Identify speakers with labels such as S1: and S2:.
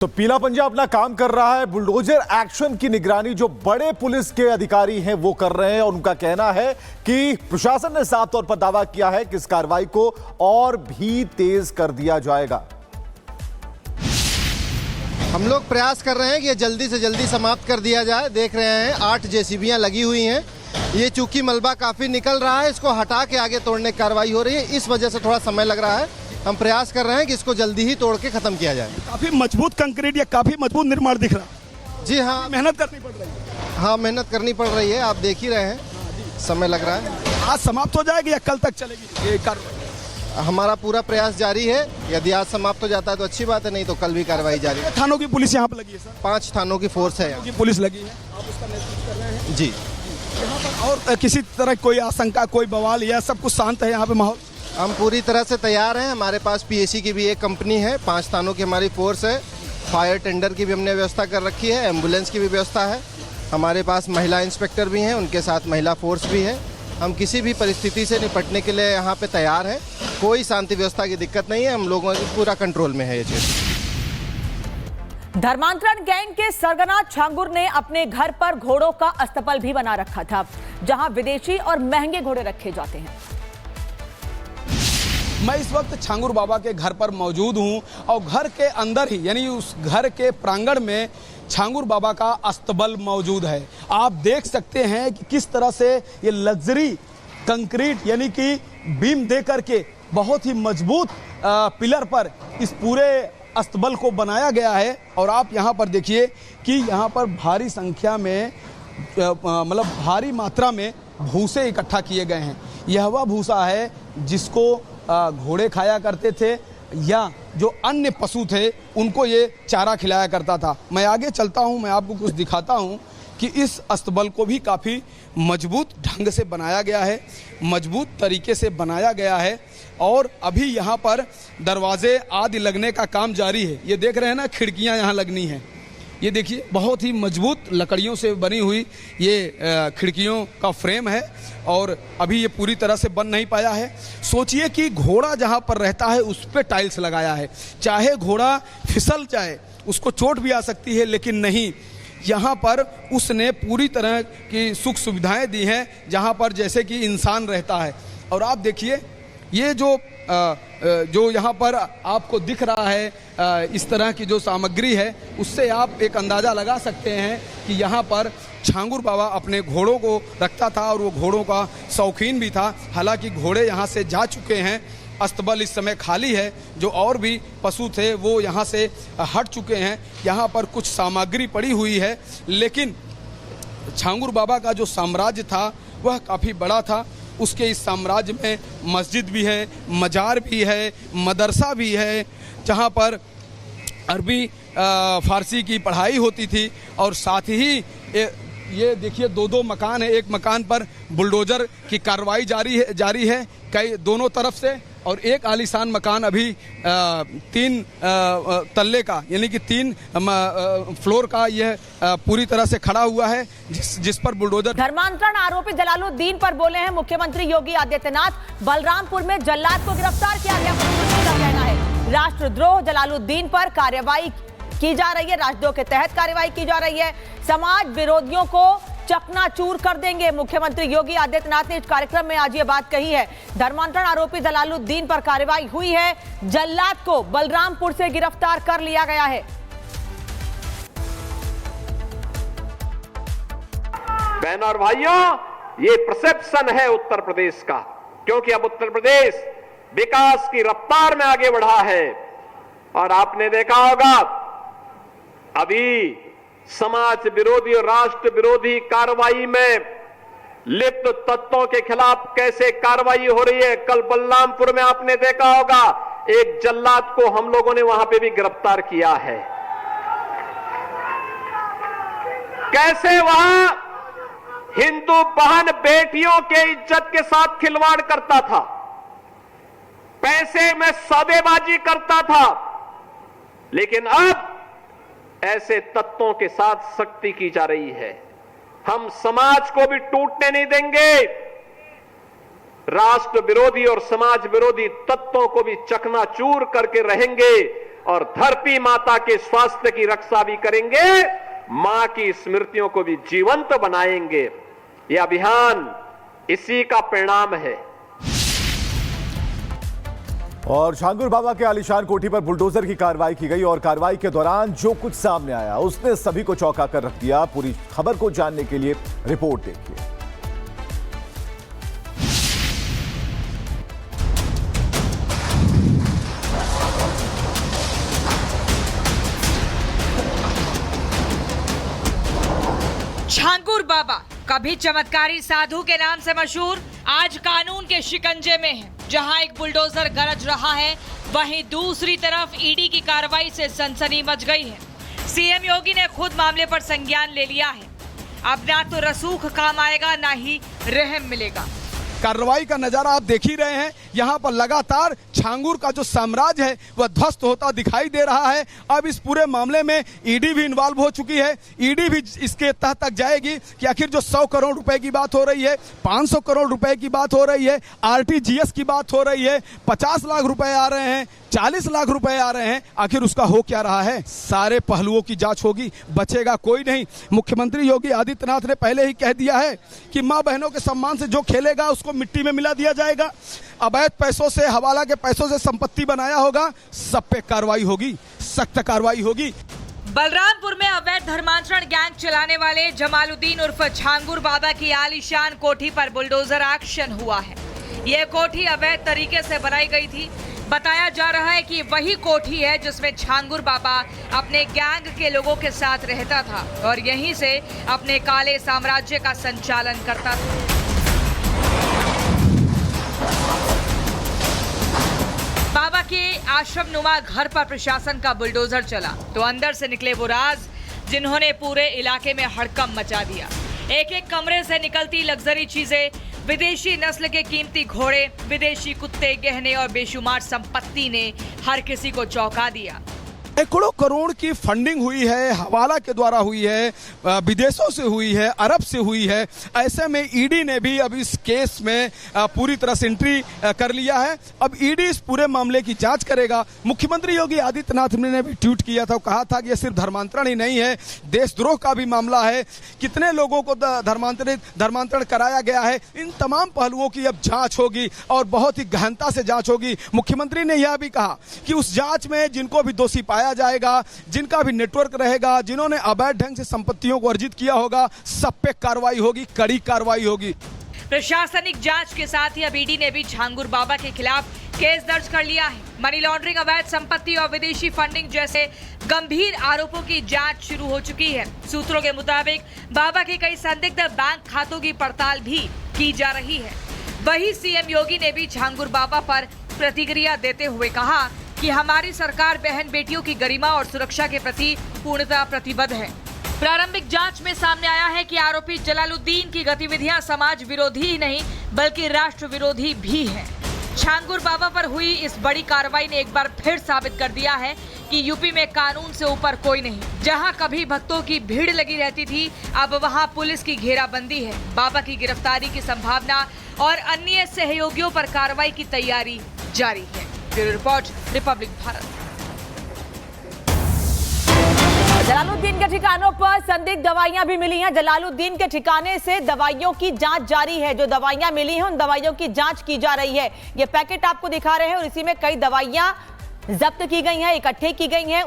S1: तो पीला पंजा अपना काम कर रहा है। बुलडोजर एक्शन की निगरानी जो बड़े पुलिस के अधिकारी हैं वो कर रहे हैं और उनका कहना है कि प्रशासन ने साफ तौर पर दावा किया है कि इस कार्रवाई को और भी तेज कर दिया जाएगा।
S2: हम लोग प्रयास कर रहे हैं कि ये जल्दी से जल्दी समाप्त कर दिया जाए। देख रहे हैं 8 जेसीबियां लगी हुई हैं। ये चूंकि मलबा काफी निकल रहा है, इसको हटा के आगे तोड़ने की कार्रवाई हो रही है, इस वजह से थोड़ा समय लग रहा है। हम प्रयास कर रहे हैं कि इसको जल्दी ही तोड़ के खत्म किया जाए।
S3: काफी मजबूत कंक्रीट या काफी मजबूत निर्माण दिख रहा है।
S2: जी हाँ,
S3: मेहनत करनी पड़ रही है।
S2: हाँ, मेहनत करनी पड़ रही है, आप देख ही रहे हैं, समय लग रहा है।
S3: आज समाप्त हो जाएगी या कल तक चलेगी ये कार्रवाई?
S2: हमारा पूरा प्रयास जारी है। यदि आज समाप्त हो जाता है तो अच्छी बात है, नहीं तो कल भी कार्रवाई जारी है।
S3: थानों की पुलिस यहाँ पे लगी है सर?
S2: 5 थानों की फोर्स है यहाँ
S3: की पुलिस लगी है, आप उसका नेतृत्व कर रहे हैं?
S2: जी।
S3: यहाँ पर और किसी तरह कोई आशंका, कोई बवाल या सब कुछ शांत है यहाँ पे माहौल?
S2: हम पूरी तरह से तैयार हैं। हमारे पास पीएसी की भी एक कंपनी है, 5 थानों की हमारी फोर्स है, फायर टेंडर की भी हमने व्यवस्था कर रखी है, एम्बुलेंस की भी व्यवस्था है। हमारे पास महिला इंस्पेक्टर भी हैं, उनके साथ महिला फोर्स भी है। हम किसी भी परिस्थिति से निपटने के लिए यहाँ पे तैयार हैं। कोई शांति व्यवस्था की दिक्कत नहीं है, हम लोगों के पूरा कंट्रोल में है ये चीज।
S4: धर्मांतरण गैंग के सरगना छांगुर ने अपने घर पर घोड़ों का अस्तबल भी बना रखा था, जहां विदेशी और महंगे घोड़े रखे जाते हैं।
S3: मैं इस वक्त छांगुर बाबा के घर पर मौजूद हूं और घर के अंदर ही यानी उस घर के प्रांगण में छांगुर बाबा का अस्तबल मौजूद है। आप देख सकते हैं कि किस तरह से ये लग्जरी कंक्रीट यानी कि बीम दे करके बहुत ही मजबूत पिलर पर इस पूरे अस्तबल को बनाया गया है। और आप यहाँ पर देखिए कि यहाँ पर भारी संख्या में मतलब भारी मात्रा में भूसे इकट्ठा किए गए हैं। यह वह भूसा है जिसको घोड़े खाया करते थे या जो अन्य पशु थे उनको ये चारा खिलाया करता था। मैं आगे चलता हूँ, मैं आपको कुछ दिखाता हूँ कि इस अस्तबल को भी काफ़ी मजबूत ढंग से बनाया गया है, मजबूत तरीके से बनाया गया है। और अभी यहाँ पर दरवाजे आदि लगने का काम जारी है। ये देख रहे हैं ना, खिड़कियाँ यहाँ लगनी हैं। ये देखिए बहुत ही मजबूत लकड़ियों से बनी हुई ये खिड़कियों का फ्रेम है और अभी ये पूरी तरह से बन नहीं पाया है। सोचिए कि घोड़ा जहाँ पर रहता है उस पर टाइल्स लगाया है, चाहे घोड़ा फिसल जाए उसको चोट भी आ सकती है, लेकिन नहीं, यहाँ पर उसने पूरी तरह की सुख सुविधाएं दी हैं जहाँ पर जैसे कि इंसान रहता है। और आप देखिए ये जो यहाँ पर आपको दिख रहा है इस तरह की जो सामग्री है, उससे आप एक अंदाज़ा लगा सकते हैं कि यहाँ पर छांगुर बाबा अपने घोड़ों को रखता था और वो घोड़ों का शौकीन भी था। हालांकि घोड़े यहाँ से जा चुके हैं, अस्तबल इस समय खाली है, जो और भी पशु थे वो यहाँ से हट चुके हैं। यहाँ पर कुछ सामग्री पड़ी हुई है, लेकिन छांगुर बाबा का जो साम्राज्य था वह काफ़ी बड़ा था। उसके इस साम्राज्य में मस्जिद भी है, मजार भी है, मदरसा भी है, जहाँ पर अरबी फारसी की पढ़ाई होती थी। और साथ ही ये देखिए 2-2 मकान है। एक मकान पर बुलडोजर की कार्रवाई जारी है कई दोनों तरफ से, और एक आलीशान मकान अभी 3 तल्ले का यानी कि 3 फ्लोर का यह पूरी तरह से खड़ा हुआ है, जिस पर बुलडोजर।
S4: धर्मांतरण आरोपी जलालुद्दीन पर बोले हैं मुख्यमंत्री योगी आदित्यनाथ। बलरामपुर में जल्लाद को गिरफ्तार किया गया। का कहना है राष्ट्रद्रोह जलालुद्दीन पर कार्रवाई की जा रही है, राष्ट्रद्रोह के तहत कार्रवाई की जा रही है। समाज विरोधियों को चकनाचूर कर देंगे। मुख्यमंत्री योगी आदित्यनाथ ने इस कार्यक्रम में आज ये बात कही है। धर्मांतरण आरोपी जलालुद्दीन पर कार्रवाई हुई है, जल्लाद को बलरामपुर से गिरफ्तार कर लिया गया है।
S5: बहनों और भाइयों, ये परसेप्शन है उत्तर प्रदेश का, क्योंकि अब उत्तर प्रदेश विकास की रफ्तार में आगे बढ़ा है। और आपने देखा होगा अभी समाज विरोधी और राष्ट्र विरोधी कार्रवाई में लिप्त तत्वों के खिलाफ कैसे कार्रवाई हो रही है। कल बलरामपुर में आपने देखा होगा एक जल्लाद को हम लोगों ने वहां पे भी गिरफ्तार किया है। कैसे वहां हिंदू बहन बेटियों के इज्जत के साथ खिलवाड़ करता था, पैसे में सौदेबाजी करता था, लेकिन अब ऐसे तत्वों के साथ सख्ती की जा रही है। हम समाज को भी टूटने नहीं देंगे, राष्ट्र विरोधी और समाज विरोधी तत्वों को भी चकनाचूर करके रहेंगे और धरती माता के स्वास्थ्य की रक्षा भी करेंगे, मां की स्मृतियों को भी जीवंत बनाएंगे। यह अभियान इसी का परिणाम है।
S1: और छांगुर बाबा के आलीशान कोठी पर बुलडोजर की कार्रवाई की गई और कार्रवाई के दौरान जो कुछ सामने आया उसने सभी को चौंका कर रख दिया। पूरी खबर को जानने के लिए रिपोर्ट देखिए।
S6: छांगुर बाबा कभी चमत्कारी साधु के नाम से मशहूर, आज कानून के शिकंजे में है। जहां एक बुलडोजर गरज रहा है, वहीं दूसरी तरफ ईडी की कार्रवाई से सनसनी मच गई है। सीएम योगी ने खुद मामले पर संज्ञान ले लिया है। अब ना तो रसूख काम आएगा, ना ही रहम मिलेगा।
S3: कार्रवाई का नजारा आप देख ही रहे हैं। यहाँ पर लगातार छांगुर का जो साम्राज्य है वह ध्वस्त होता दिखाई दे रहा है। अब इस पूरे मामले में ईडी भी इन्वॉल्व हो चुकी है। ईडी भी इसके तह तक जाएगी कि आखिर जो 100 करोड़ रुपए की बात हो रही है, 500 करोड़ रुपए की बात हो रही है, आरटीजीएस की बात हो रही है, 50 लाख रुपए आ रहे हैं, 40 लाख रुपए आ रहे हैं, आखिर उसका हो क्या रहा है। सारे पहलुओं की जांच होगी, बचेगा कोई नहीं। मुख्यमंत्री योगी आदित्यनाथ ने पहले ही कह दिया है कि मां बहनों के सम्मान से जो खेलेगा उसको मिट्टी में मिला दिया जाएगा। अवैध पैसों से, हवाला के पैसों से संपत्ति बनाया होगा, सब पे कार्रवाई होगी, सख्त कार्रवाई होगी।
S6: बलरामपुर में अवैध धर्मांतरण गैंग चलाने वाले जमालुद्दीन उर्फ छांगुर बाबा की आलीशान कोठी पर बुलडोजर एक्शन हुआ है। यह कोठी अवैध तरीके से बनाई गई थी। बताया जा रहा है कि वही कोठी है जिसमें छांगुर बाबा अपने गैंग के लोगों के साथ रहता था और यहीं से अपने काले साम्राज्य का संचालन करता था। बाबा के आश्रम नुमा घर पर प्रशासन का बुलडोजर चला तो अंदर से निकले वो राज जिन्होंने पूरे इलाके में हड़कंप मचा दिया। एक एक कमरे से निकलती लग्जरी चीजें, विदेशी नस्ल के कीमती घोड़े, विदेशी कुत्ते, गहने और बेशुमार संपत्ति ने हर किसी को चौंका दिया।
S3: सैकड़ों करोड़ की फंडिंग हुई है, हवाला के द्वारा हुई है, विदेशों से हुई है, अरब से हुई है। ऐसे में ईडी ने भी अब इस केस में पूरी तरह से एंट्री कर लिया है। अब ईडी इस पूरे मामले की जांच करेगा। मुख्यमंत्री योगी आदित्यनाथ ने भी ट्वीट किया था, कहा था कि यह सिर्फ धर्मांतरण ही नहीं है, देशद्रोह का भी मामला है। कितने लोगों को धर्मांतरण कराया गया है, इन तमाम पहलुओं की अब जांच होगी और बहुत ही गहनता से जांच होगी। मुख्यमंत्री ने यह भी कहा कि उस जांच में जिनको भी दोषी पाया जाएगा, जिनका भी नेटवर्क रहेगा, जिन्होंने अवैध ढंग से संपत्तियों को अर्जित किया होगा, सब पे कार्रवाई होगी, कड़ी कार्रवाई होगी।
S6: प्रशासनिक जांच के साथ ही अब ईडी ने भी छांगुर बाबा के खिलाफ केस दर्ज कर लिया है। मनी लॉन्ड्रिंग, अवैध संपत्ति और विदेशी फंडिंग जैसे गंभीर आरोपों की जांच शुरू हो चुकी है। सूत्रों के मुताबिक बाबा के कई संदिग्ध बैंक खातों की पड़ताल भी की जा रही है। वहीं सीएम योगी ने भी छांगुर बाबा पर प्रतिक्रिया देते हुए कहा कि हमारी सरकार बहन बेटियों की गरिमा और सुरक्षा के प्रति पूर्णतः प्रतिबद्ध है। प्रारंभिक जांच में सामने आया है कि आरोपी जलालुद्दीन की गतिविधियां समाज विरोधी ही नहीं बल्कि राष्ट्र विरोधी भी हैं। छांगुर बाबा पर हुई इस बड़ी कार्रवाई ने एक बार फिर साबित कर दिया है कि यूपी में कानून से ऊपर कोई नहीं। जहां कभी भक्तों की भीड़ लगी रहती थी, अब वहां पुलिस की घेराबंदी है। बाबा की गिरफ्तारी की संभावना और अन्य सहयोगियों पर कार्रवाई की तैयारी जारी है। Bureau report, Republic Bharat.
S4: Jalaluddin के ठिकानों पर संदिग्ध दवाइयां भी मिली हैं। जलालुद्दीन के ठिकाने से दवाइयों की जांच जारी है। जो दवाइयां मिली हैं उन दवाइयों की जांच की जा रही है। ये पैकेट आपको दिखा रहे हैं और इसी में कई दवाइयां जब्त की गई हैं, इकट्ठे की गई हैं।